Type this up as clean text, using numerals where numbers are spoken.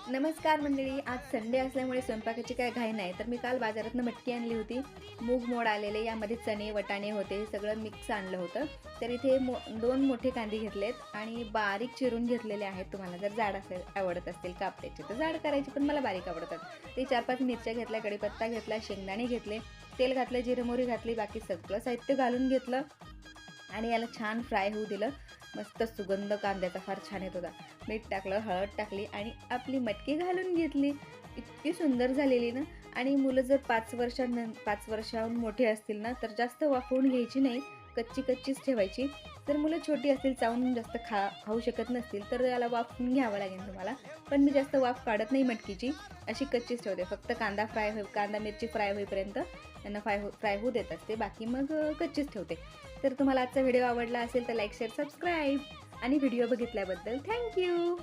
नमस्कार मंडळी, आज संडे असल्यामुळे स्वयंपाकाची काय घाई नाही. तर मी काल बाजारातनं मटकी आणली होती. मूग मोड आलेले, यामध्ये चणे वटाणे होते, सगळं मिक्स आणलं होतं. तर इथे 2 मोठे कांदे घेतलेत आणि बारीक चिरून घेतलेले आहेत. तुम्हाला जर जाड आवडत असतील कापण्याचे तर जाड करायचे, पण मला बारीक आवडतात. ते 4-5 मिरच्या घेतल्या, कढीपत्ता घेतला, शेंगदाणे घेतले, तेल घातलं, जिरं मोहरी घातली, बाकी सगळं साहित्य घालून घेतलं आणि याला छान फ्राय होऊ दिलं. मस्त सुगंध कांद्याचा फार छान येत होता. मीठ टाकलं, हळद टाकली आणि आपली मटकी घालून घेतली. इतकी सुंदर झालेली ना. आणि मुलं जर 5 वर्षाहून मोठे असतील ना, तर जास्त वाफवून घ्यायची नाही, कच्चीच ठेवायची. जर मुलं छोटी असतील, चावून जास्त खाऊ शकत नसतील, तर याला वाफवून घ्यावं लागेल तुम्हाला. पण मी जास्त वाफ काढत नाही मटकीची, अशी कच्चीच ठेवते. फक्त कांदा मिरची फ्राय होईपर्यंत त्यांना फ्राय होऊ देत असते, बाकी मग कच्चीच ठेवते. तर तुम्हाला आजचा व्हिडिओ आवडला असेल तर लाईक, शेअर, सबस्क्राईब आणि व्हिडिओ बघितल्याबद्दल थँक्यू.